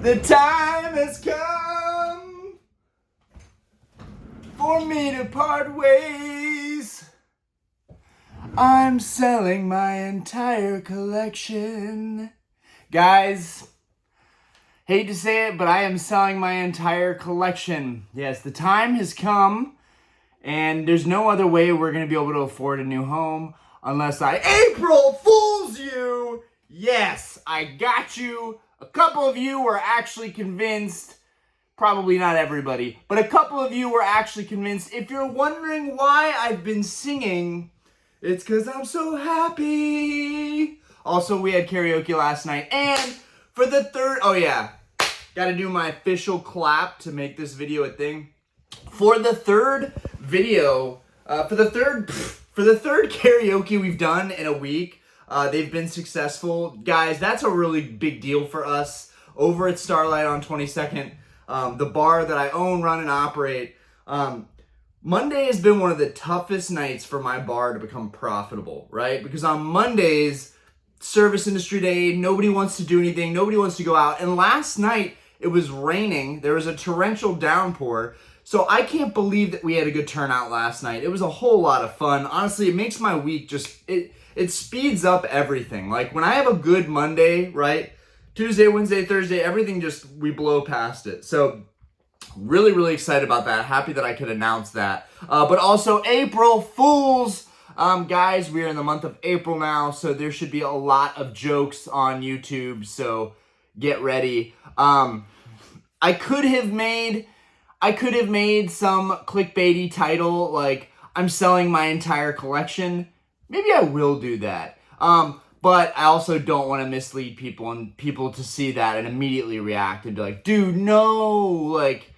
The time has come for me to part ways. I'm selling my entire collection. Guys, hate to say it, but I am selling my entire collection. Yes, the time has come, and there's no other way we're going to be able to afford a new home unless I April Fools you. Yes, I got you. A couple of you were actually convinced, probably not everybody, but a couple of you were actually convinced. If you're wondering why I've been singing, it's because I'm so happy. Also, we had karaoke last night, and for the third, oh yeah, gotta do my official clap to make this video a thing. For the third video, for the third karaoke we've done in a week, they've been successful. Guys, that's a really big deal for us over at Starlight on 22nd, the bar that I own, run, and operate. Monday has been one of the toughest nights for my bar to become profitable, right? Because on Mondays, service industry day, nobody wants to do anything, nobody wants to go out. And last night, it was raining. There was a torrential downpour. So I can't believe that we had a good turnout last night. It was a whole lot of fun. Honestly, it makes my week just, it speeds up everything. Like when I have a good Monday, right? Tuesday, Wednesday, Thursday, everything just, we blow past it. So really, really excited about that. Happy that I could announce that. But also April Fools. Guys, we are in the month of April now, so there should be a lot of jokes on YouTube. So get ready. I could have made some clickbaity title like I'm selling my entire collection. Maybe I will do that. But I also don't want to mislead people and people to see that and immediately react and be like, dude, no, like,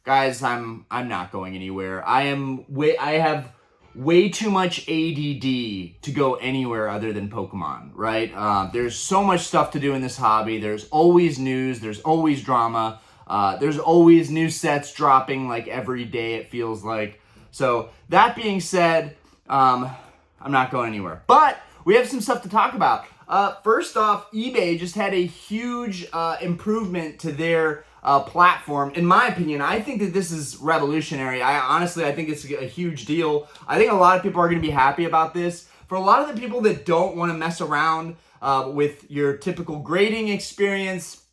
guys, I'm not going anywhere. I have way too much ADD to go anywhere other than Pokemon, right? There's so much stuff to do in this hobby. There's always news. There's always drama. There's always new sets dropping like every day, it feels like. So that being said, I'm not going anywhere. But we have some stuff to talk about. First off, eBay just had a huge improvement to their platform. In my opinion, I think that this is revolutionary. I think it's a huge deal. I think a lot of people are going to be happy about this. For a lot of the people that don't want to mess around with your typical grading experience,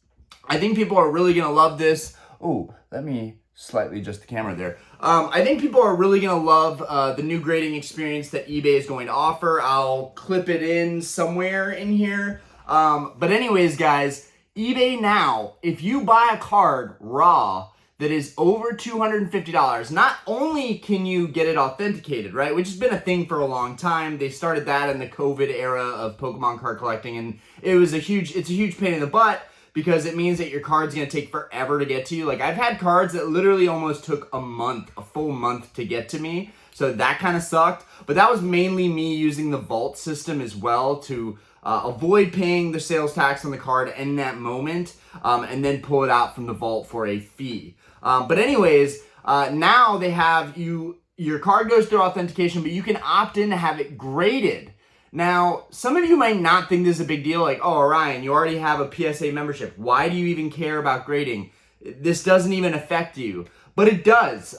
I think people are really going to love this. Oh, let me slightly adjust the camera there. I think people are really going to love the new grading experience that eBay is going to offer. I'll clip it in somewhere in here. But anyways, guys, eBay now, if you buy a card raw that is over $250, not only can you get it authenticated, right, which has been a thing for a long time. They started that in the COVID era of Pokemon card collecting, and it's a huge pain in the butt, because it means that your card's going to take forever to get to you. Like, I've had cards that literally almost took a full month to get to me. So that kind of sucked. But that was mainly me using the vault system as well to avoid paying the sales tax on the card in that moment, and then pull it out from the vault for a fee. But anyways, now they have your card goes through authentication, but you can opt in to have it graded. Now, some of you might not think this is a big deal, like, oh, Ryan, you already have a PSA membership. Why do you even care about grading? This doesn't even affect you. But it does.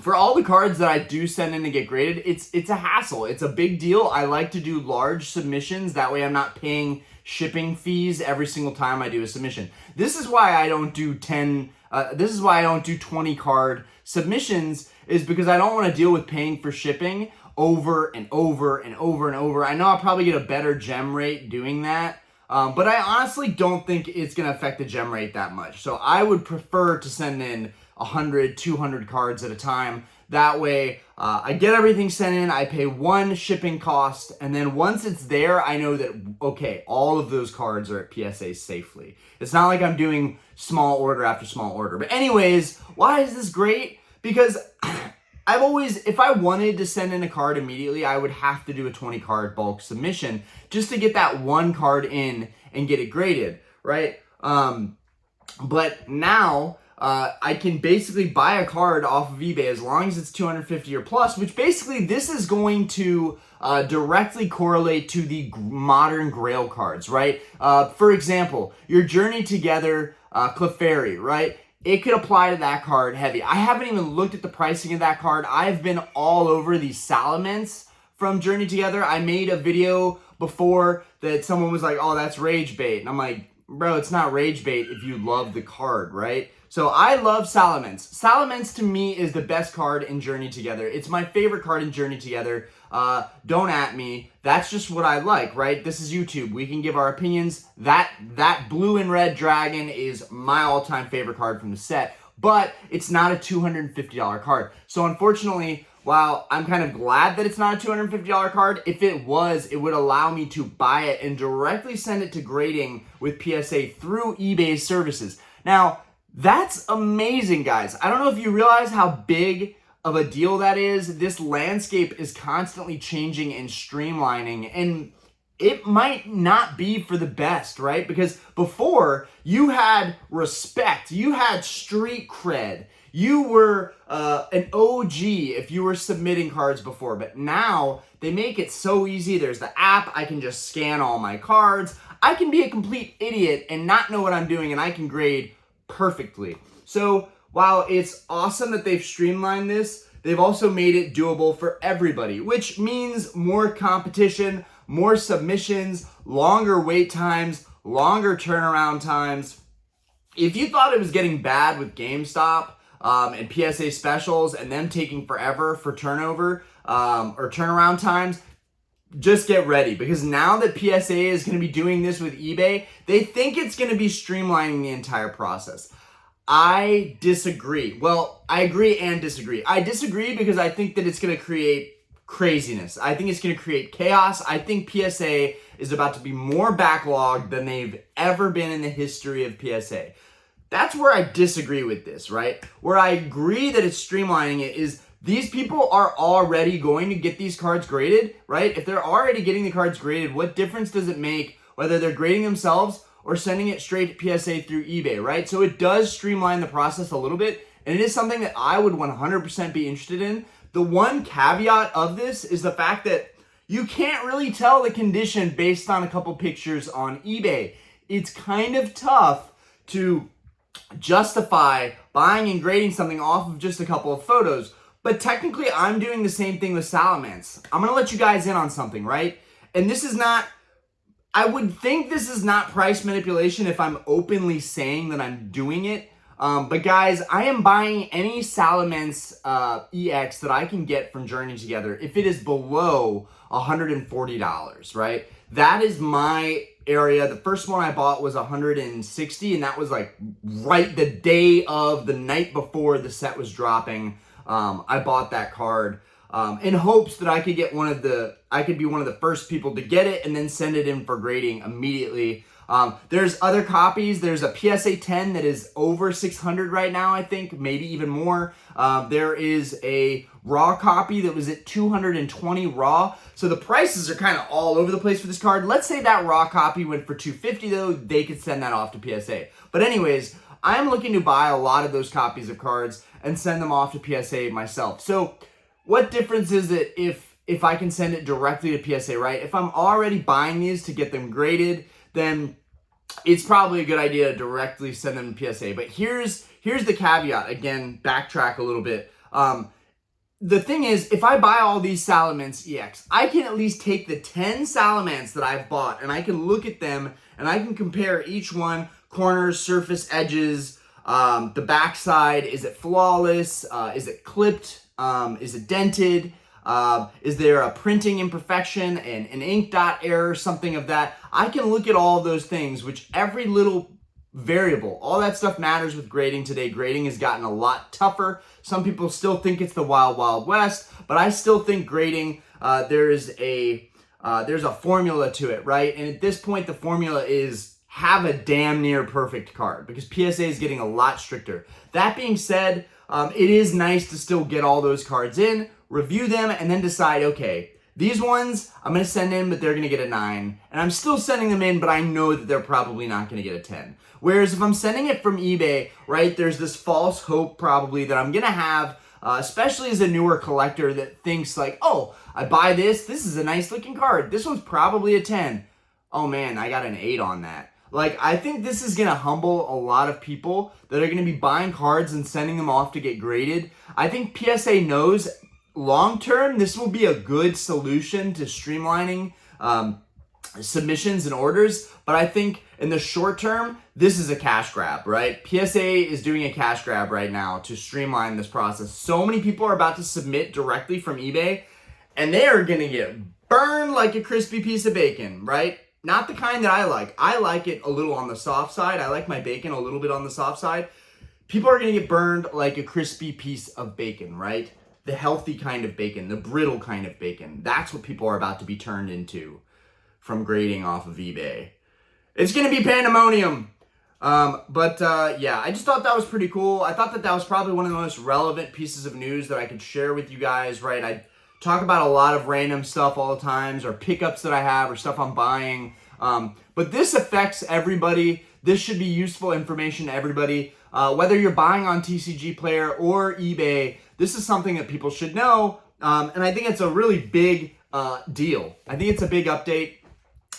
For all the cards that I do send in to get graded, it's a hassle. It's a big deal. I like to do large submissions. That way I'm not paying shipping fees every single time I do a submission. This is why I don't do 20 card submissions, is because I don't want to deal with paying for shipping over and over and over and over. I know I'll probably get a better gem rate doing that, but I honestly don't think it's going to affect the gem rate that much. So I would prefer to send in 100, 200 cards at a time. That way, I get everything sent in, I pay one shipping cost, and then once it's there, I know that, okay, all of those cards are at PSA safely. It's not like I'm doing small order after small order. But anyways, why is this great? Because if I wanted to send in a card immediately, I would have to do a 20 card bulk submission just to get that one card in and get it graded, right? But now, I can basically buy a card off of eBay as long as it's 250 or plus, which basically this is going to directly correlate to the modern Grail cards, right? For example, your Journey Together Clefairy, right? It could apply to that card heavy. I haven't even looked at the pricing of that card. I've been all over the Salamence from Journey Together. I made a video before that someone was like, oh, that's rage bait. And I'm like, bro, it's not rage bait if you love the card, right? So I love Salamence. Salamence to me is the best card in Journey Together. It's my favorite card in Journey Together. Don't at me. That's just what I like, right? This is YouTube. We can give our opinions. That blue and red dragon is my all-time favorite card from the set, but it's not a $250 card. So unfortunately, while I'm kind of glad that it's not a $250 card, if it was, it would allow me to buy it and directly send it to grading with PSA through eBay services. Now, that's amazing, guys. I don't know if you realize how big of a deal that is. This landscape is constantly changing and streamlining, and it might not be for the best, right? Because before, you had respect, you had street cred, you were an OG if you were submitting cards before, but now they make it so easy. There's the app. I can just scan all my cards. I can be a complete idiot and not know what I'm doing, and I can grade perfectly. So while it's awesome that they've streamlined this, they've also made it doable for everybody, which means more competition, more submissions, longer wait times, longer turnaround times. If you thought it was getting bad with GameStop and PSA specials and them taking forever for turnover or turnaround times, just get ready, because now that PSA is going to be doing this with eBay, they think it's going to be streamlining the entire process. I disagree. Well, I agree and disagree. I disagree because I think that it's going to create craziness. I think it's going to create chaos. I think PSA is about to be more backlogged than they've ever been in the history of PSA. That's where I disagree with this, right? Where I agree that it's streamlining it is these people are already going to get these cards graded, right? If they're already getting the cards graded, what difference does it make whether they're grading themselves or sending it straight to PSA through eBay, right? So it does streamline the process a little bit, and it is something that I would 100% be interested in. The one caveat of this is the fact that you can't really tell the condition based on a couple pictures on eBay. It's kind of tough to justify buying and grading something off of just a couple of photos. But technically, I'm doing the same thing with Salamence. I'm going to let you guys in on something, right? And this is not, I would think this is not price manipulation if I'm openly saying that I'm doing it. But guys, I am buying any Salamence EX that I can get from Journey Together if it is below $140, right? That is my area. The first one I bought was $160, and that was like right the day of the night before the set was dropping. I bought that card in hopes that I could get I could be one of the first people to get it and then send it in for grading immediately. There's other copies. There's a PSA 10 that is over 600 right now, I think, maybe even more. There is a raw copy that was at 220 raw. So the prices are kind of all over the place for this card. Let's say that raw copy went for 250 though. They could send that off to PSA. But anyways, I'm looking to buy a lot of those copies of cards and send them off to PSA myself. So what difference is it if I can send it directly to PSA, right? If I'm already buying these to get them graded, then it's probably a good idea to directly send them to PSA. But here's the caveat. Again, backtrack a little bit. The thing is, if I buy all these Salamence EX, I can at least take the 10 Salamence that I've bought and I can look at them and I can compare each one, corners, surface, edges, the backside. Is it flawless? Is it clipped? Is it dented? Is there a printing imperfection, an ink dot error, something of that? I can look at all of those things, which every little variable, all that stuff matters with grading today. Grading has gotten a lot tougher. Some people still think it's the wild, wild west, but I still think grading, there's a formula to it, right? And at this point, the formula is have a damn near perfect card because PSA is getting a lot stricter. That being said, it is nice to still get all those cards in, review them, and then decide, okay, These ones, I'm going to send in, but they're going to get a 9. And I'm still sending them in, but I know that they're probably not going to get a 10. Whereas if I'm sending it from eBay, right, there's this false hope probably that I'm going to have, especially as a newer collector that thinks like, oh, I buy this. This is a nice looking card. This one's probably a 10. Oh man, I got an 8 on that. Like, I think this is going to humble a lot of people that are going to be buying cards and sending them off to get graded. I think PSA knows long term this will be a good solution to streamlining submissions and orders, but I think in the short term, this is a cash grab, right? PSA is doing a cash grab right now to streamline this process. So many people are about to submit directly from eBay, and they are going to get burned like a crispy piece of bacon, right? Not the kind that I like. I like it a little on the soft side. I like my bacon a little bit on the soft side. People are going to get burned like a crispy piece of bacon, right? The healthy kind of bacon, the brittle kind of bacon. That's what people are about to be turned into from grading off of eBay. It's going to be pandemonium. Yeah, I just thought that was pretty cool. I thought that that was probably one of the most relevant pieces of news that I could share with you guys, right? I talk about a lot of random stuff all the times, or pickups that I have, or stuff I'm buying. But this affects everybody. This should be useful information to everybody. Whether you're buying on TCG Player or eBay, this is something that people should know. And I think it's a really big deal. I think it's a big update.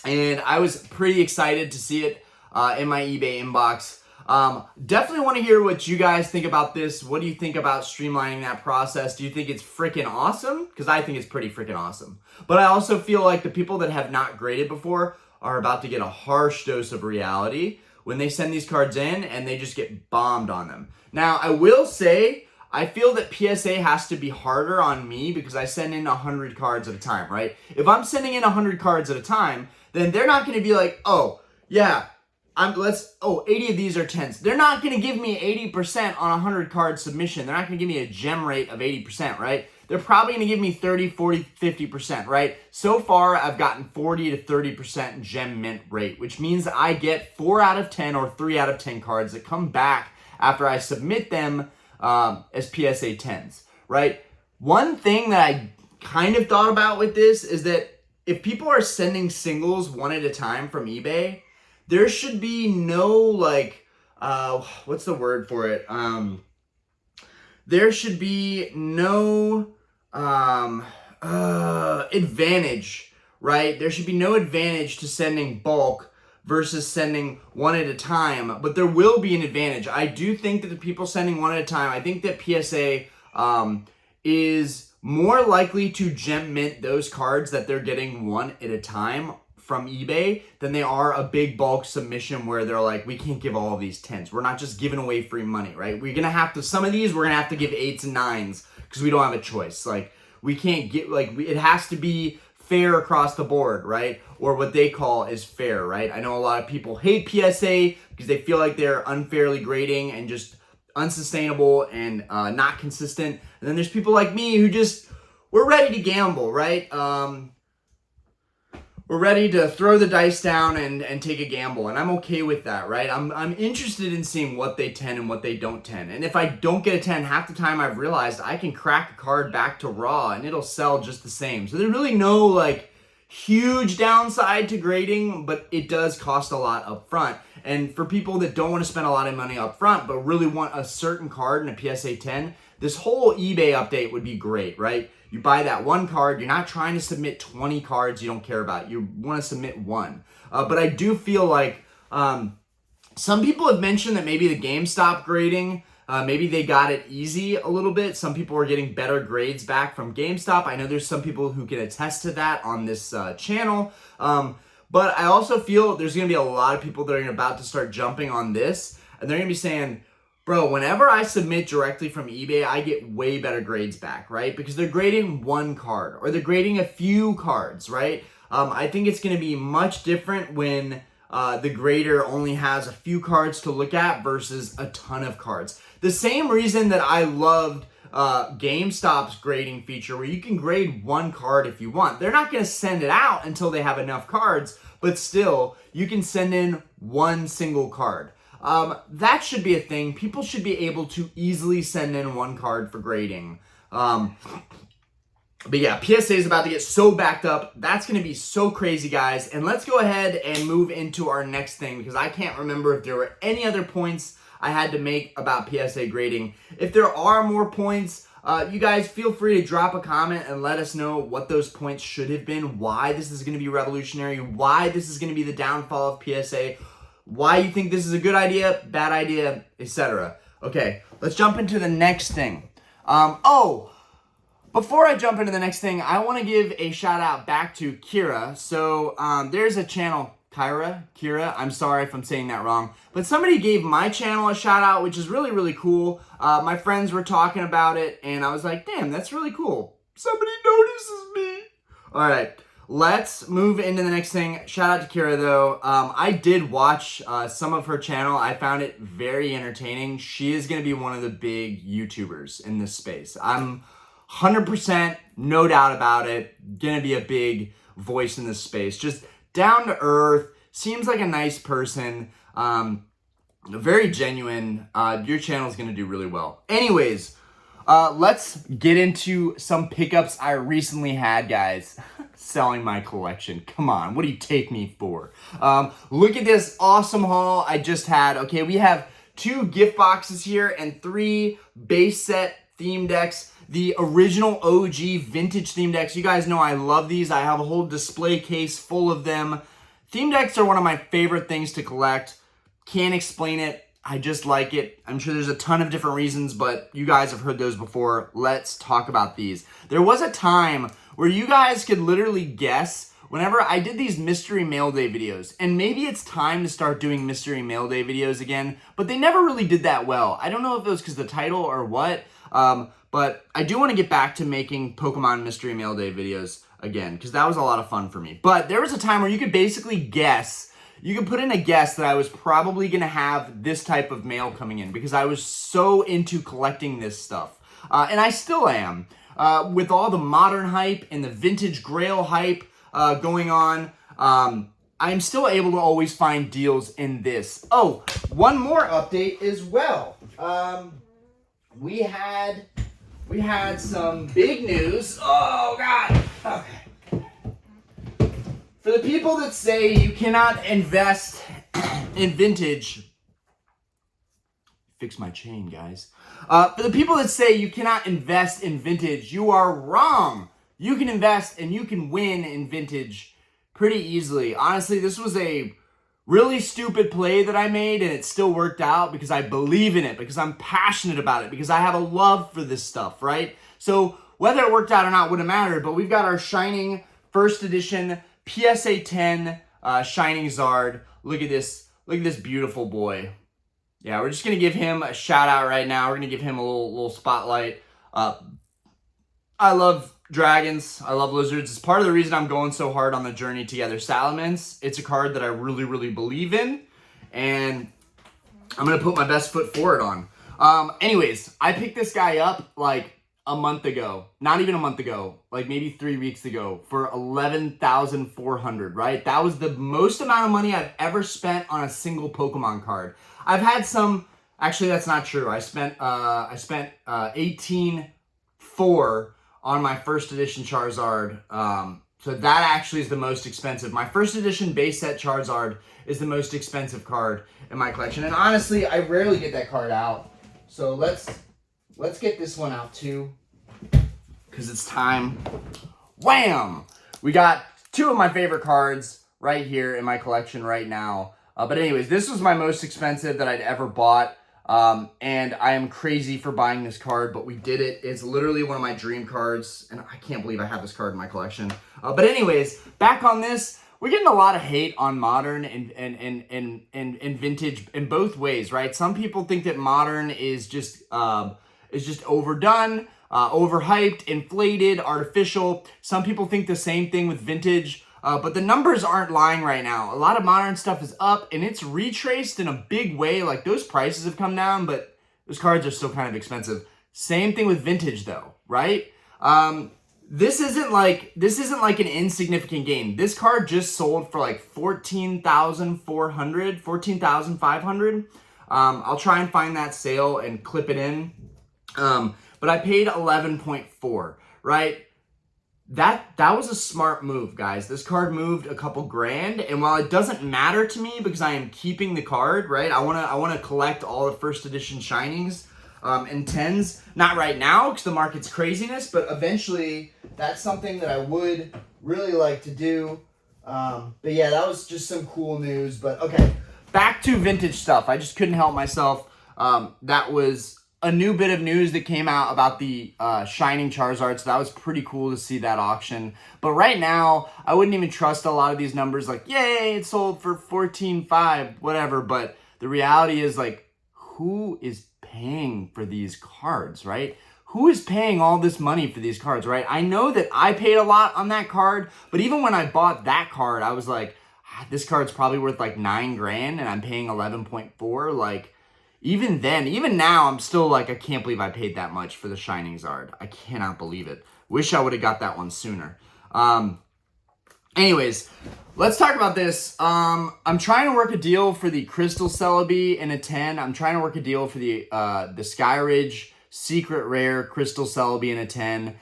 And I was pretty excited to see it in my eBay inbox. Definitely want to hear what you guys think about this. What do you think about streamlining that process? Do you think it's freaking awesome? Because I think it's pretty freaking awesome. But I also feel like the people that have not graded before are about to get a harsh dose of reality when they send these cards in and they just get bombed on them. Now, I will say, I feel that PSA has to be harder on me because I send in 100 cards at a time, right? If I'm sending in 100 cards at a time, then they're not going to be like, oh, yeah, 80 of these are 10s. They're not going to give me 80% on a 100 card submission. They're not going to give me a gem rate of 80%, right? They're probably going to give me 30, 40, 50%, right? So far, I've gotten 40 to 30% gem mint rate, which means I get 4 out of 10 or 3 out of 10 cards that come back after I submit them as PSA 10s, right? One thing that I kind of thought about with this is that if people are sending singles one at a time from eBay, there should be no, like, what's the word for it? There should be no advantage, right? There should be no advantage to sending bulk versus sending one at a time, but there will be an advantage. I do think that the people sending one at a time, I think that PSA is more likely to gem mint those cards that they're getting one at a time from eBay than they are a big bulk submission where they're like, we can't give all of these 10s. We're not just giving away free money, right? We're going to have to, some of these, we're going to have to give 8s and 9s because we don't have a choice. Like, we can't get, like, it has to be fair across the board, right? Or what they call is fair, right? I know a lot of people hate PSA because they feel like they're unfairly grading and just unsustainable and not consistent. And then there's people like me who just, we're ready to gamble, right? We're ready to throw the dice down and take a gamble, and I'm okay with that, right? I'm interested in seeing what they 10 and what they don't 10. And if I don't get a 10, half the time I've realized I can crack a card back to raw and it'll sell just the same. So there's really no like huge downside to grading, but it does cost a lot up front. And for people that don't want to spend a lot of money up front, but really want a certain card in a PSA 10, this whole eBay update would be great, right? You buy that one card. You're not trying to submit 20 cards you don't care about. You want to submit one. But I do feel like some people have mentioned that maybe the GameStop grading, maybe they got it easy a little bit. Some people are getting better grades back from GameStop. I know there's some people who can attest to that on this channel. But I also feel there's going to be a lot of people that are about to start jumping on this. And they're going to be saying, bro, whenever I submit directly from eBay, I get way better grades back, right? Because they're grading one card or they're grading a few cards, right? I think it's going to be much different when the grader only has a few cards to look at versus a ton of cards. The same reason that I loved GameStop's grading feature where you can grade one card if you want. They're not going to send it out until they have enough cards, but still, you can send in one single card. That should be a thing. People should be able to easily send in one card for grading. But yeah, PSA is about to get so backed up. That's going to be so crazy, guys. And let's go ahead and move into our next thing, because I can't remember if there were any other points I had to make about PSA grading. If there are more points, you guys feel free to drop a comment and let us know what those points should have been, why this is going to be revolutionary, why this is going to be the downfall of PSA, why you think this is a good idea, bad idea, etc. Okay, let's jump into the next thing. Before I jump into the next thing, I want to give a shout out back to Kira. So there's a channel, Kira, I'm sorry if I'm saying that wrong, but somebody gave my channel a shout out, which is really, really cool. My friends were talking about it, and I was like, damn, that's really cool. Somebody notices me. All right, let's move into the next thing. Shout out to Kira, though. I did watch some of her channel. I found it very entertaining. She is going to be one of the big YouTubers in this space. I'm 100%, no doubt about it, gonna be a big voice in this space. Just down to earth, seems like a nice person, very genuine. Your channel's gonna do really well. Anyways, let's get into some pickups I recently had, guys. Selling my collection. Come on, what do you take me for? Look at this awesome haul I just had. Okay, we have 2 gift boxes here and 3 base set theme decks. The original OG vintage theme decks. You guys know I love these. I have a whole display case full of them. Theme decks are one of my favorite things to collect. Can't explain it. I just like it. I'm sure there's a ton of different reasons, but you guys have heard those before. Let's talk about these. There was a time where you guys could literally guess whenever I did these Mystery Mail Day videos, and maybe it's time to start doing Mystery Mail Day videos again, but they never really did that well. I don't know if it was because of the title or what, but I do want to get back to making Pokemon Mystery Mail Day videos again, because that was a lot of fun for me. But there was a time where you could basically guess, you could put in a guess that I was probably going to have this type of mail coming in, because I was so into collecting this stuff. And I still am. With all the modern hype and the vintage grail hype going on, I'm still able to always find deals in this. Oh, one more update as well. We had some big news. Oh, God. Okay. For the people that say you cannot invest in vintage, fix my chain, guys. For the people that say you cannot invest in vintage, you are wrong. You can invest and you can win in vintage pretty easily. Honestly, this was a really stupid play that I made, and it still worked out because I believe in it, because I'm passionate about it, because I have a love for this stuff, right? So whether it worked out or not wouldn't matter, but we've got our Shining First Edition PSA 10 Shining Zard. Look at this beautiful boy. Yeah, we're just going to give him a shout out right now. We're going to give him a little spotlight. I love dragons. I love lizards. It's part of the reason I'm going so hard on the journey to gather Salamence. It's a card that I really, really believe in, and I'm going to put my best foot forward on. Anyways, I picked this guy up like a month ago. Not even a month ago. Like maybe 3 weeks ago for $11,400, right? That was the most amount of money I've ever spent on a single Pokemon card. I've had some... Actually, that's not true. I spent $18,400 on my first edition Charizard. So that actually is the most expensive. My first edition base set Charizard is the most expensive card in my collection. And honestly, I rarely get that card out. So let's get this one out too, because it's time. Wham! We got 2 of my favorite cards right here in my collection right now. But anyways, this was my most expensive that I'd ever bought. And I am crazy for buying this card, but we did it. It's literally one of my dream cards, and I can't believe I have this card in my collection. But anyways, back on this, we're getting a lot of hate on modern and vintage in both ways, right? Some people think that modern is just overdone, overhyped, inflated, artificial. Some people think the same thing with vintage. But the numbers aren't lying right now. A lot of modern stuff is up, and it's retraced in a big way. Like, those prices have come down, but those cards are still kind of expensive. Same thing with vintage, though, right? This isn't like an insignificant gain. This card just sold for like $14,400, $14,500. I'll try and find that sale and clip it in. But I paid 11.4, right? that was a smart move, guys. This card moved a couple grand, and while it doesn't matter to me because I am keeping the card, right? I wanna collect all the first edition shinings and 10s. Not right now because the market's craziness, but eventually that's something that I would really like to do. But yeah, that was just some cool news. But okay, back to vintage stuff. I just couldn't help myself. That was a new bit of news that came out about the Shining Charizard, so that was pretty cool to see that auction. But right now, I wouldn't even trust a lot of these numbers like, yay, it sold for 14.5, whatever. But the reality is, like, who is paying for these cards, right? Who is paying all this money for these cards, right? I know that I paid a lot on that card, but even when I bought that card, I was like, this card's probably worth like 9 grand and I'm paying 11.4. Like, even then, even now, I'm still like, I can't believe I paid that much for the Shining Zard. I cannot believe it. Wish I would have got that one sooner. Anyways, let's talk about this. I'm trying to work a deal for the Crystal Celebi in a 10. I'm trying to work a deal for the Skyridge Secret Rare Crystal Celebi in a 10.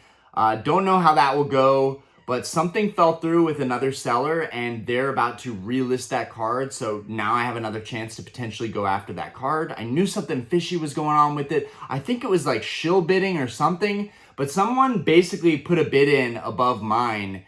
Don't know how that will go, but something fell through with another seller and they're about to relist that card. So now I have another chance to potentially go after that card. I knew something fishy was going on with it. I think it was like shill bidding or something, but someone basically put a bid in above mine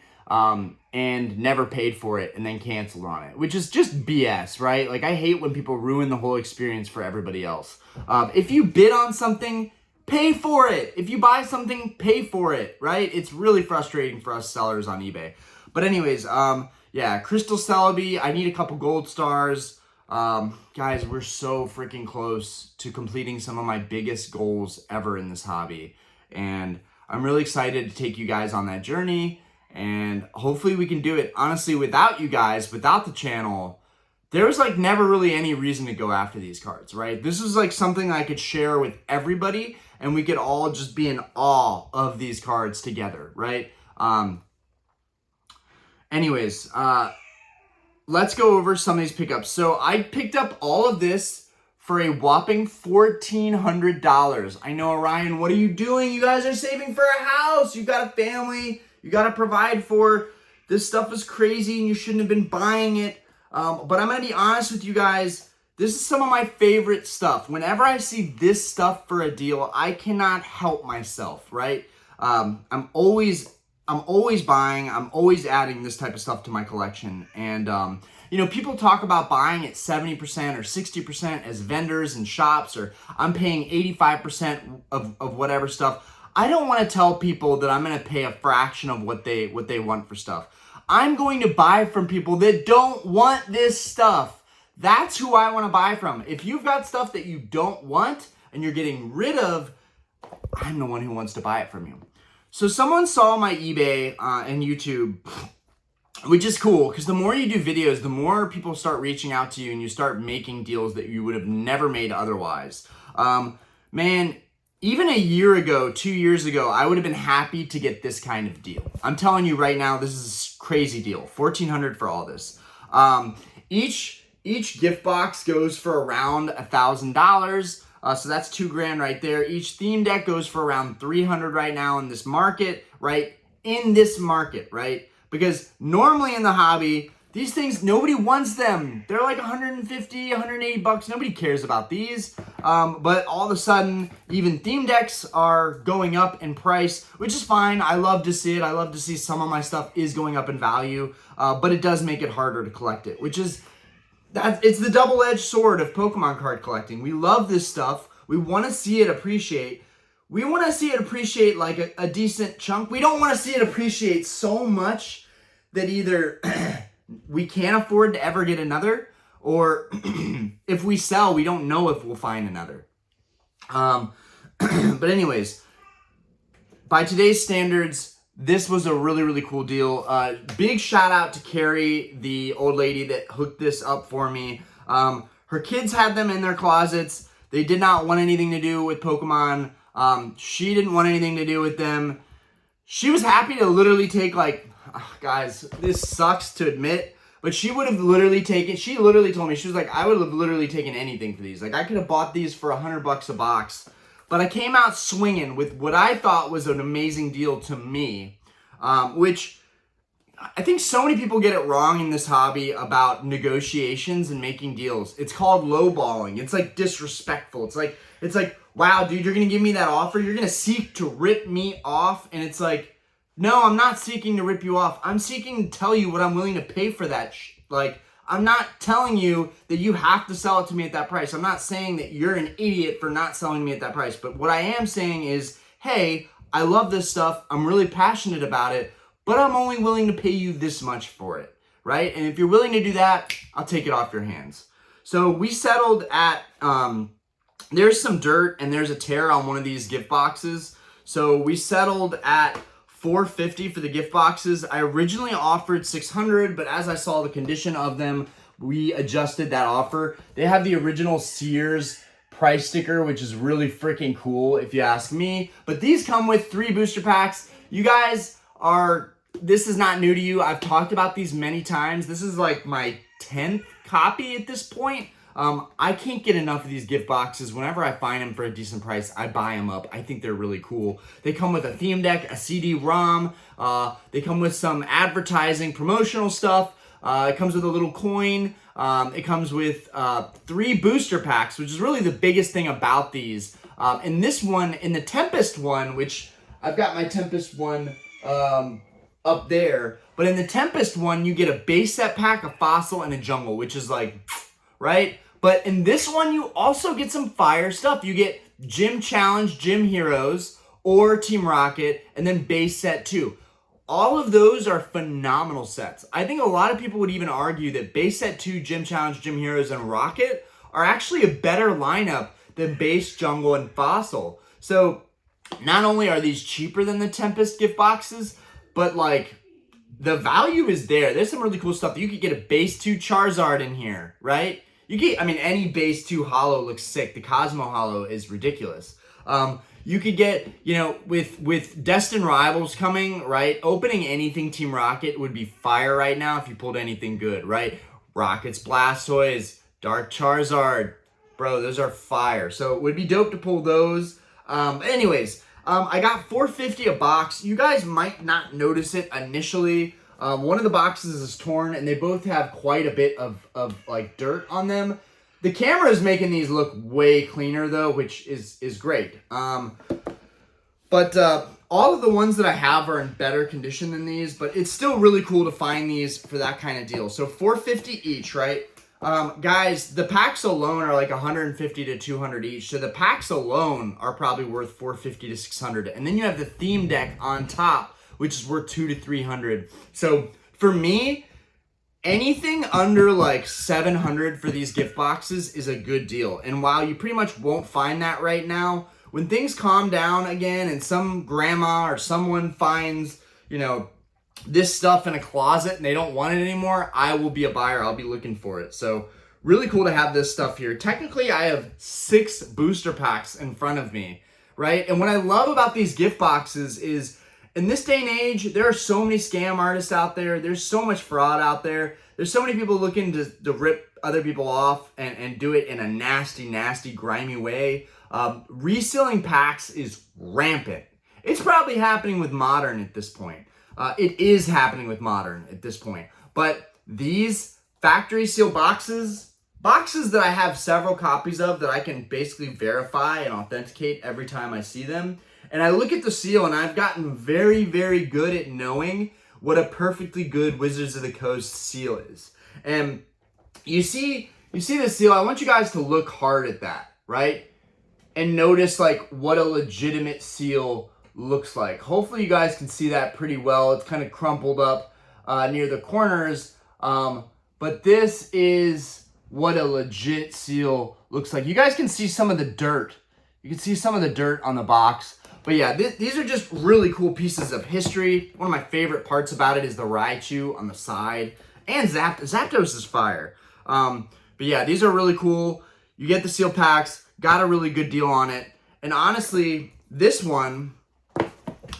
and never paid for it and then canceled on it, which is just BS, right? Like, I hate when people ruin the whole experience for everybody else. If you bid on something, pay for it. If you buy something, pay for it, right? It's really frustrating for us sellers on eBay. But anyways, yeah, Crystal Celebi, I need a couple gold stars. Guys, we're so freaking close to completing some of my biggest goals ever in this hobby. And I'm really excited to take you guys on that journey. And hopefully we can do it. Honestly, without you guys, without the channel, there was like never really any reason to go after these cards, right? This is like something I could share with everybody and we could all just be in awe of these cards together, right? Anyways, let's go over some of these pickups. So I picked up all of this for a whopping $1,400. I know, Orion, what are you doing? You guys are saving for a house. You've got a family. You got to provide for. This stuff is crazy and you shouldn't have been buying it. But I'm going to be honest with you guys. This is some of my favorite stuff. Whenever I see this stuff for a deal, I cannot help myself, right? I'm always buying. I'm always adding this type of stuff to my collection. And, you know, people talk about buying at 70% or 60% as vendors and shops, or I'm paying 85% of whatever stuff. I don't want to tell people that I'm going to pay a fraction of what they want for stuff. I'm going to buy from people that don't want this stuff. That's who I want to buy from. If you've got stuff that you don't want and you're getting rid of, I'm the one who wants to buy it from you. So someone saw my eBay and YouTube, which is cool because the more you do videos, the more people start reaching out to you and you start making deals that you would have never made otherwise. Man, even a year ago, 2 years ago, I would have been happy to get this kind of deal. I'm telling you right now, this is a crazy deal. $1,400 for all this. Each gift box goes for around $1,000. So that's $2 grand right there. Each theme deck goes for around $300 right now in this market, right? In this market, right? Because normally in the hobby, these things, nobody wants them. They're like 150, 180 bucks. Nobody cares about these. But all of a sudden, even theme decks are going up in price, which is fine. I love to see it. I love to see some of my stuff is going up in value. But it does make it harder to collect it, which is, it's the double-edged sword of Pokemon card collecting. We love this stuff. We want to see it appreciate. We want to see it appreciate like a decent chunk. We don't want to see it appreciate so much that either we can't afford to ever get another, or if we sell, we don't know if we'll find another. But anyways, by today's standards, this was a really, really cool deal. Big shout out to Carrie, the old lady that hooked this up for me. Her kids had them in their closets. They did not want anything to do with Pokemon. She didn't want anything to do with them. She was happy to literally take like, guys, this sucks to admit, but she would have literally taken, she literally told me, she was like, I would have literally taken anything for these. Like, I could have bought these for $100 a box, but I came out swinging with what I thought was an amazing deal to me. which I think so many people get it wrong in this hobby about negotiations and making deals. It's called lowballing. It's like disrespectful. It's like, wow, dude, you're going to give me that offer? You're going to seek to rip me off? And it's like, no, I'm not seeking to rip you off. I'm seeking to tell you what I'm willing to pay for that. Like, I'm not telling you that you have to sell it to me at that price. I'm not saying that you're an idiot for not selling me at that price. But what I am saying is, hey, I love this stuff. I'm really passionate about it, but I'm only willing to pay you this much for it, right? And if you're willing to do that, I'll take it off your hands. So we settled at, there's some dirt and there's a tear on one of these gift boxes. So we settled at $450 for the gift boxes. I originally offered $600, but as I saw the condition of them, we adjusted that offer. They have the original Sears price sticker, which is really freaking cool if you ask me. But these come with 3 booster packs. You guys this is not new to you. I've talked about these many times. This is like my 10th copy at this point. I can't get enough of these gift boxes. Whenever I find them for a decent price, I buy them up. I think they're really cool. They come with a theme deck, a CD-ROM. They come with some advertising, promotional stuff. It comes with a little coin. It comes with 3 booster packs, which is really the biggest thing about these. In this one, in the Tempest one, which I've got my Tempest one up there, but in the Tempest one, you get a base set pack, a fossil, and a jungle, which is like, right? But in this one, you also get some fire stuff. You get Gym Challenge, Gym Heroes, or Team Rocket, and then base set 2. All of those are phenomenal sets. I think a lot of people would even argue that base set 2, Gym Challenge, Gym Heroes, and Rocket are actually a better lineup than base, jungle, and fossil. So not only are these cheaper than the Tempest gift boxes, but like the value is there. There's some really cool stuff. You could get a base 2 Charizard in here, right? You get, I mean, any base 2 holo looks sick. The Cosmo holo is ridiculous. You could get, you know, with Destined Rivals coming, right? Opening anything Team Rocket would be fire right now if you pulled anything good, right? Rocket's Blastoise, Dark Charizard. Bro, those are fire. So it would be dope to pull those. Anyways, I got $450 a box. You guys might not notice it initially. One of the boxes is torn, and they both have quite a bit of like dirt on them. The camera is making these look way cleaner though, which is great. But all of the ones that I have are in better condition than these, but it's still really cool to find these for that kind of deal. So $450 each, right? Guys, the packs alone are like $150 to $200 each. So the packs alone are probably worth $450 to $600. And then you have the theme deck on top, which is worth $200 to $300. So for me, anything under like $700 for these gift boxes is a good deal. And while you pretty much won't find that right now, when things calm down again and some grandma or someone finds, you know, this stuff in a closet and they don't want it anymore, I will be a buyer. I'll be looking for it. So really cool to have this stuff here. Technically, I have 6 booster packs in front of me, right? And what I love about these gift boxes is in this day and age, there are so many scam artists out there. There's so much fraud out there. There's so many people looking to rip other people off and do it in a nasty, nasty, grimy way. Reselling packs is rampant. It's probably happening with Modern at this point. It is happening with Modern at this point. But these factory seal boxes that I have several copies of that I can basically verify and authenticate every time I see them. And I look at the seal and I've gotten very, very good at knowing what a perfectly good Wizards of the Coast seal is. And you see the seal, I want you guys to look hard at that, right? And notice like what a legitimate seal looks like. Hopefully you guys can see that pretty well. It's kind of crumpled up near the corners. But this is what a legit seal looks like. You guys can see some of the dirt. You can see some of the dirt on the box. But yeah, these are just really cool pieces of history. One of my favorite parts about it is the Raichu on the side. And Zapdos is fire. But yeah, these are really cool. You get the seal packs. Got a really good deal on it. And honestly, this one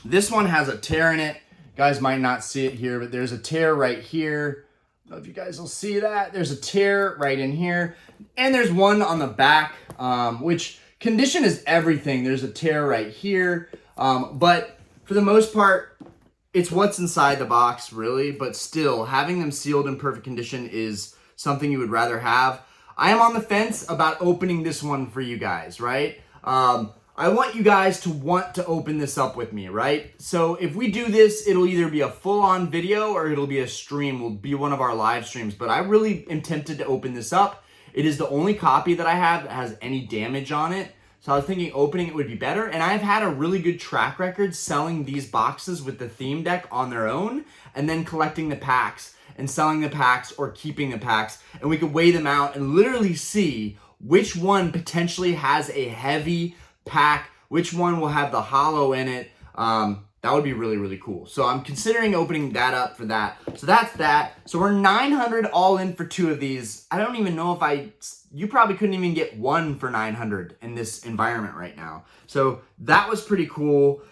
has a tear in it. You guys might not see it here, but there's a tear right here. I don't know if you guys will see that. There's a tear right in here. And there's one on the back, which condition is everything. There's a tear right here. But for the most part, it's what's inside the box, really, but still, having them sealed in perfect condition is something you would rather have. I am on the fence about opening this one for you guys, right? I want you guys to want to open this up with me, right? So if we do this, it'll either be a full-on video or it'll be a stream. It'll be one of our live streams, but I really am tempted to open this up. It is the only copy that I have that has any damage on it. So I was thinking opening it would be better. And I've had a really good track record selling these boxes with the theme deck on their own and then collecting the packs and selling the packs or keeping the packs. And we could weigh them out and literally see which one potentially has a heavy pack, which one will have the hollow in it. That would be really, really cool. So I'm considering opening that up for that. So that's that. So we're 900 all in for 2 of these. I don't even know if you probably couldn't even get one for 900 in this environment right now. So that was pretty cool.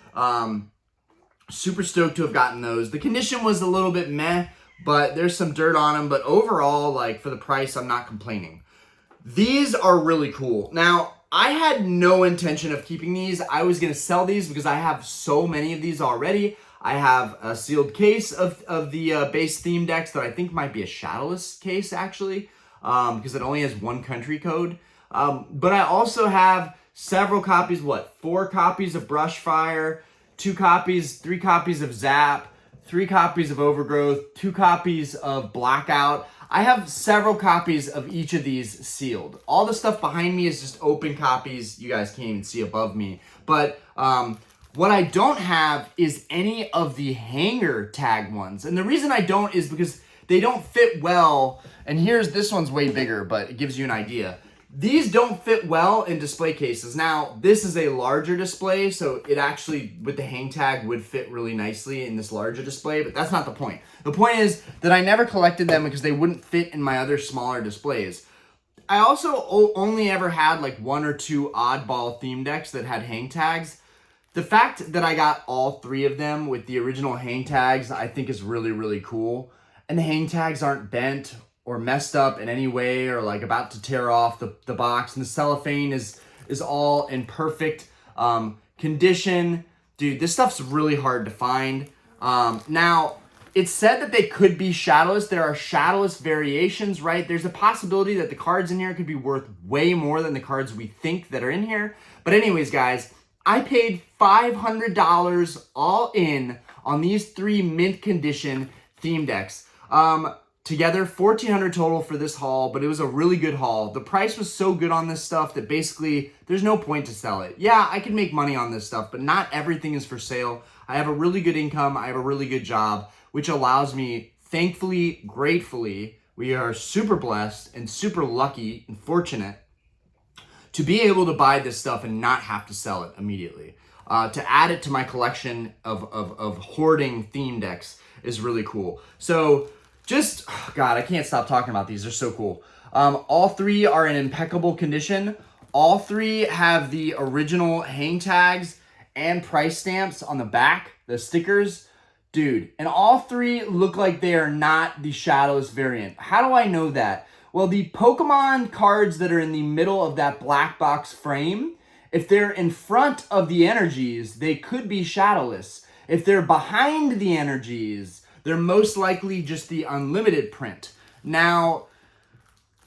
Super stoked to have gotten those. The condition was a little bit meh, but there's some dirt on them. But overall, like for the price, I'm not complaining. These are really cool. Now, I had no intention of keeping these. I was going to sell these because I have so many of these already. I have a sealed case of the base theme decks that I think might be a Shadowless case, actually, because it only has 1 country code. But I also have several copies, 4 copies of Brushfire, 3 copies of Zap, 3 copies of Overgrowth, 2 copies of Blackout. I have several copies of each of these sealed. All the stuff behind me is just open copies. You guys can't even see above me. But what I don't have is any of the hanger tag ones. And the reason I don't is because they don't fit well. And this one's way bigger, but it gives you an idea. These don't fit well in display cases. Now, this is a larger display, so it actually, with the hang tag, would fit really nicely in this larger display, but that's not the point. The point is that I never collected them because they wouldn't fit in my other smaller displays. I also only ever had like 1 or 2 oddball theme decks that had hang tags. The fact that I got all 3 of them with the original hang tags, I think is really, really cool. And the hang tags aren't bent or messed up in any way or like about to tear off the box, and the cellophane is all in perfect condition. Dude, this stuff's really hard to find. Now, it's said that they could be Shadowless. There are Shadowless variations, right? There's a possibility that the cards in here could be worth way more than the cards we think that are in here. But anyways, guys, I paid $500 all in on these 3 mint condition theme decks. Together, $1,400 total for this haul, but it was a really good haul. The price was so good on this stuff that basically there's no point to sell it. Yeah, I can make money on this stuff, but not everything is for sale. I have a really good income. I have a really good job, which allows me, thankfully, gratefully, we are super blessed and super lucky and fortunate to be able to buy this stuff and not have to sell it immediately. To add it to my collection of hoarding theme decks is really cool. So, God, I can't stop talking about these. They're so cool. All 3 are in impeccable condition. All 3 have the original hang tags and price stamps on the back, the stickers. Dude, and all 3 look like they are not the Shadowless variant. How do I know that? Well, the Pokemon cards that are in the middle of that black box frame, if they're in front of the energies, they could be Shadowless. If they're behind the energies, they're most likely just the unlimited print. Now,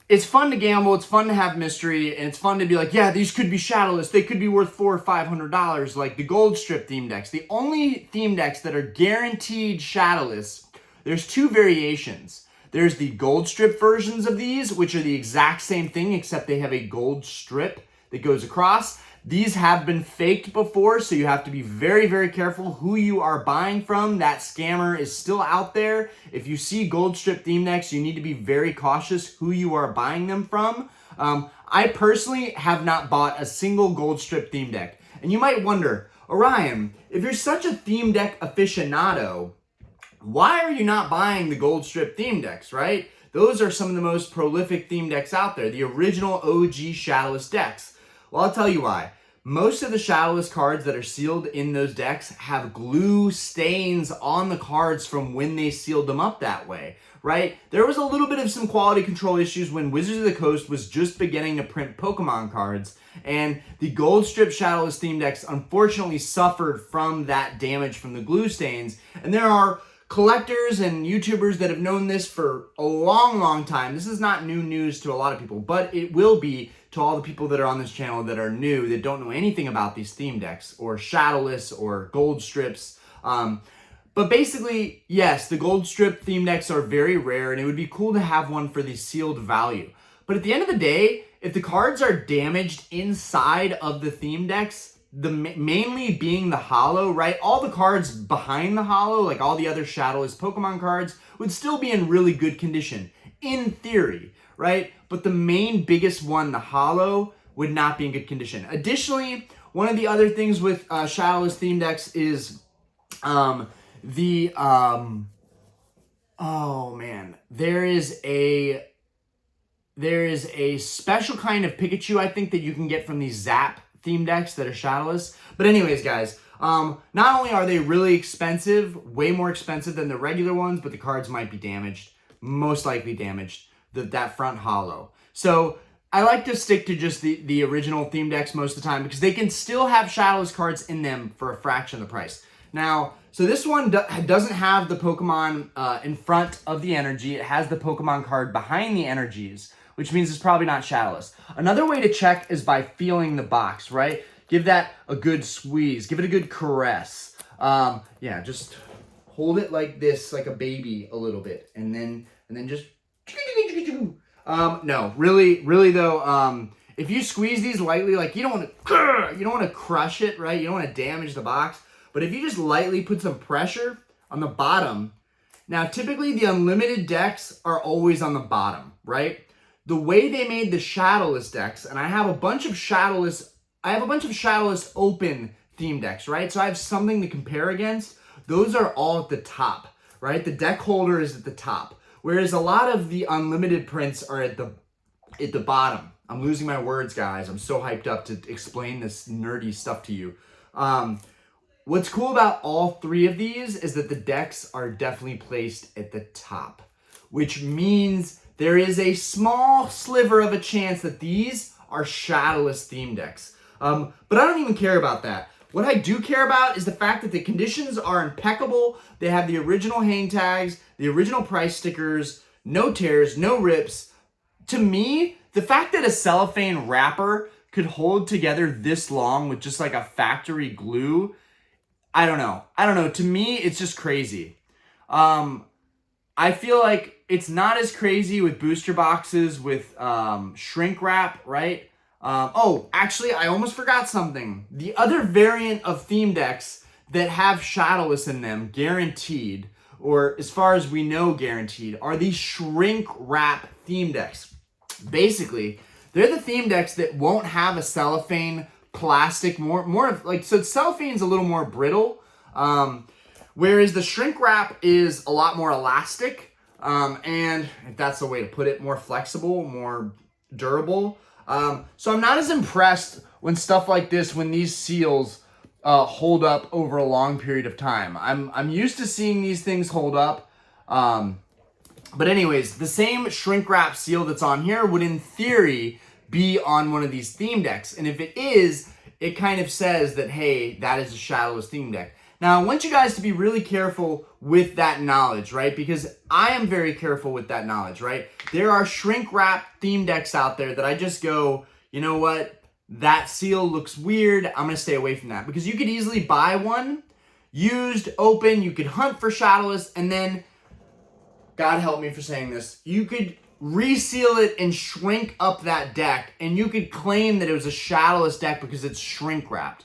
it's fun to gamble, it's fun to have mystery, and it's fun to be like, yeah, these could be Shadowless. They could be worth $400 or $500, like the Gold Strip theme decks. The only theme decks that are guaranteed Shadowless, there's 2 variations. There's the Gold Strip versions of these, which are the exact same thing, except they have a gold strip that goes across. These have been faked before, so you have to be very, very careful who you are buying from. That scammer is still out there. If you see Gold Strip theme decks, you need to be very cautious who you are buying them from. I personally have not bought a single Gold Strip theme deck. And you might wonder, Orion, if you're such a theme deck aficionado, why are you not buying the Gold Strip theme decks, right? Those are some of the most prolific theme decks out there, the original OG Shadowless decks. Well, I'll tell you why. most of the Shadowless cards that are sealed in those decks have glue stains on the cards from when they sealed them up that way, right? There was a little bit of some quality control issues when Wizards of the Coast was just beginning to print Pokemon cards, and the Gold Strip Shadowless theme decks unfortunately suffered from that damage from the glue stains. And there are collectors and YouTubers that have known this for a long, long time. This is not new news to a lot of people, but it will be to all the people that are on this channel that are new, that don't know anything about these theme decks or Shadowless or Gold Strips. But basically, yes, the Gold Strip theme decks are very rare, and it would be cool to have one for the sealed value. But at the end of the day, if the cards are damaged inside of the theme decks, mainly being the holo, right? All the cards behind the holo, like all the other Shadowless Pokemon cards, would still be in really good condition, in theory, right? But the main biggest one, the holo, would not be in good condition. Additionally, one of the other things with Shadowless theme decks is oh man, there is a special kind of Pikachu, I think, that you can get from these Zap theme decks that are Shadowless. But anyways, guys, not only are they really expensive, way more expensive than the regular ones, but the cards might be damaged, most likely damaged, that front holo. So I like to stick to just the original theme decks most of the time because they can still have Shadowless cards in them for a fraction of the price. Now, so this one doesn't have the Pokemon in front of the energy. It has the Pokemon card behind the energies, which means it's probably not Shadowless. Another way to check is by feeling the box, right? Give that a good squeeze. Give it a good caress. Yeah, just hold it like this, like a baby a little bit. And then just... no, really though, if you squeeze these lightly, like you don't want to crush it, right? You don't want to damage the box. But if you just lightly put some pressure on the bottom, now typically the unlimited decks are always on the bottom, right? The way they made the Shadowless decks, and I have a bunch of Shadowless open theme decks, right? So I have something to compare against. Those are all at the top, right? The deck holder is at the top, whereas a lot of the unlimited prints are at the bottom. I'm losing my words, guys. I'm so hyped up to explain this nerdy stuff to you. What's cool about all three of these is that the decks are definitely placed at the top, which means there is a small sliver of a chance that these are Shadowless theme decks. But I don't even care about that. What I do care about is the fact that the conditions are impeccable. They have the original hang tags, the original price stickers, no tears, no rips. To me, the fact that a cellophane wrapper could hold together this long with just like a factory glue, I don't know. To me, it's just crazy. I feel like it's not as crazy with booster boxes with shrink wrap, right? Oh, actually, I almost forgot something. The other variant of theme decks that have Shadowless in them, guaranteed, or as far as we know guaranteed, are these shrink wrap theme decks. Basically, they're the theme decks that won't have a cellophane plastic, more of like, so cellophane's a little more brittle, whereas the shrink wrap is a lot more elastic, and if that's the way to put it, more flexible, more durable. So I'm not as impressed when stuff like this, when these seals hold up over a long period of time. I'm used to seeing these things hold up. But anyways, the same shrink wrap seal that's on here would in theory be on one of these theme decks. And if it is, it kind of says that, hey, that is a Shadowless theme deck. Now, I want you guys to be really careful with that knowledge, right? Because I am very careful with that knowledge, right? There are shrink wrap theme decks out there that I just go, you know what? That seal looks weird. I'm going to stay away from that. Because you could easily buy one, used, open. You could hunt for Shadowless, and then, God help me for saying this, you could reseal it and shrink up that deck, and you could claim that it was a Shadowless deck because it's shrink wrapped.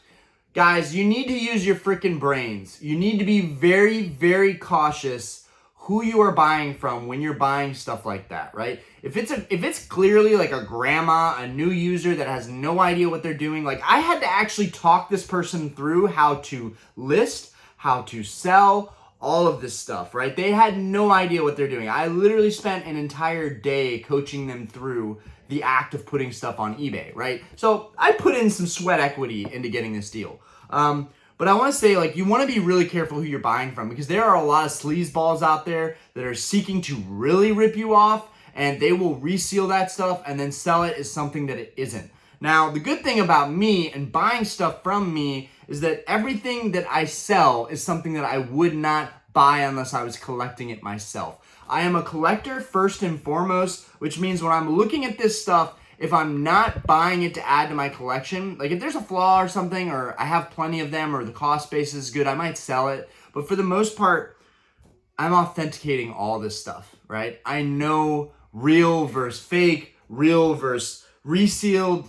Guys, you need to use your freaking brains. You need to be very, very cautious who you are buying from when you're buying stuff like that, right? If it's clearly like a grandma, a new user that has no idea what they're doing, like I had to actually talk this person through how to list, how to sell, all of this stuff, right? They had no idea what they're doing. I literally spent an entire day coaching them through the act of putting stuff on eBay, right? So I put in some sweat equity into getting this deal. But I want to say, like, you want to be really careful who you're buying from, because there are a lot of sleazeballs out there that are seeking to really rip you off, and they will reseal that stuff and then sell it as something that it isn't. Now, the good thing about me and buying stuff from me is that everything that I sell is something that I would not buy unless I was collecting it myself. I am a collector first and foremost, which means when I'm looking at this stuff, if I'm not buying it to add to my collection, like if there's a flaw or something, or I have plenty of them, or the cost base is good, I might sell it. But for the most part, I'm authenticating all this stuff, right? I know real versus fake, real versus resealed.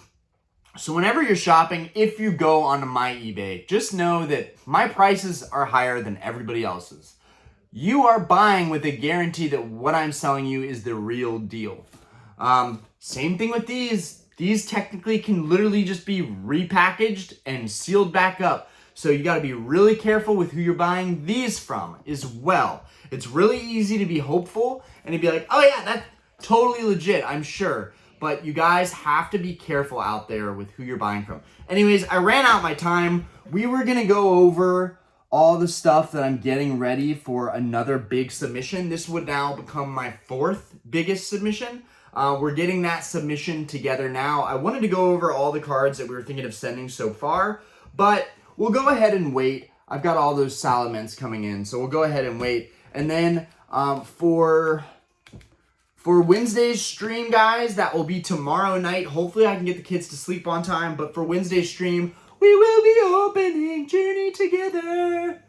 So whenever you're shopping, if you go onto my eBay, just know that my prices are higher than everybody else's. You are buying with a guarantee that what I'm selling you is the real deal. Same thing with these. These technically can literally just be repackaged and sealed back up. So you got to be really careful with who you're buying these from as well. It's really easy to be hopeful and to be like, oh yeah, that's totally legit, I'm sure. But you guys have to be careful out there with who you're buying from. Anyways, I ran out my time. We were going to go over all the stuff that I'm getting ready for another big submission. This would now become my 4th biggest submission. We're getting that submission together now. I wanted to go over all the cards that we were thinking of sending so far, but we'll go ahead and wait. I've got all those Salamence coming in, so we'll go ahead and wait. And then for Wednesday's stream, guys, that will be tomorrow night. Hopefully I can get the kids to sleep on time, but for Wednesday's stream, we will be opening Journey together.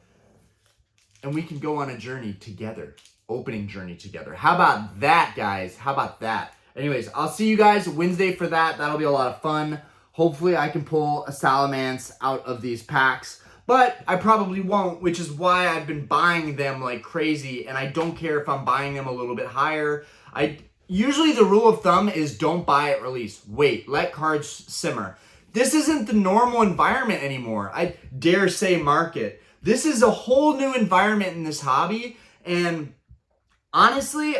And we can go on a journey together. Opening Journey together. How about that, guys? How about that? Anyways, I'll see you guys Wednesday for that. That'll be a lot of fun. Hopefully I can pull a Salamence out of these packs. But I probably won't, which is why I've been buying them like crazy. And I don't care if I'm buying them a little bit higher. Usually the rule of thumb is don't buy at release. Wait, let cards simmer. This isn't the normal environment anymore. I dare say market. This is a whole new environment in this hobby. And honestly,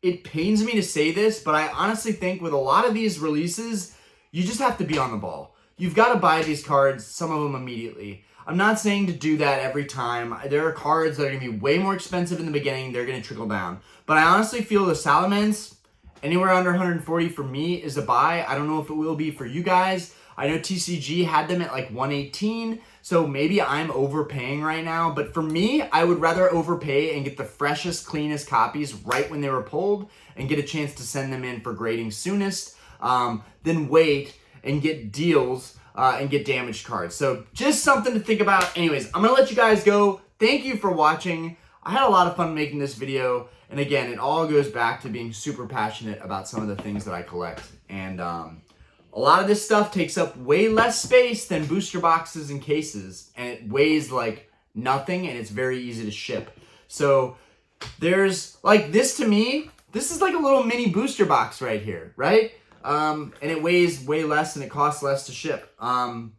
it pains me to say this, but I honestly think with a lot of these releases, you just have to be on the ball. You've got to buy these cards, some of them immediately. I'm not saying to do that every time. There are cards that are going to be way more expensive in the beginning. They're going to trickle down. But I honestly feel the Salamence, anywhere under 140 for me is a buy. I don't know if it will be for you guys. I know TCG had them at like 118. So maybe I'm overpaying right now, but for me, I would rather overpay and get the freshest, cleanest copies right when they were pulled and get a chance to send them in for grading soonest, than wait and get deals and get damaged cards. So just something to think about. Anyways, I'm gonna let you guys go. Thank you for watching. I had a lot of fun making this video. And again, it all goes back to being super passionate about some of the things that I collect. And a lot of this stuff takes up way less space than booster boxes and cases, and it weighs like nothing, and it's very easy to ship. So there's like this, to me, this is like a little mini booster box right here, right? And it weighs way less and it costs less to ship. And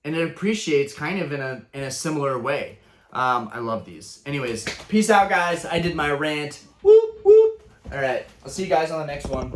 it appreciates kind of in a similar way. I love these. Anyways, peace out, guys. I did my rant. Whoop, whoop. All right, I'll see you guys on the next one.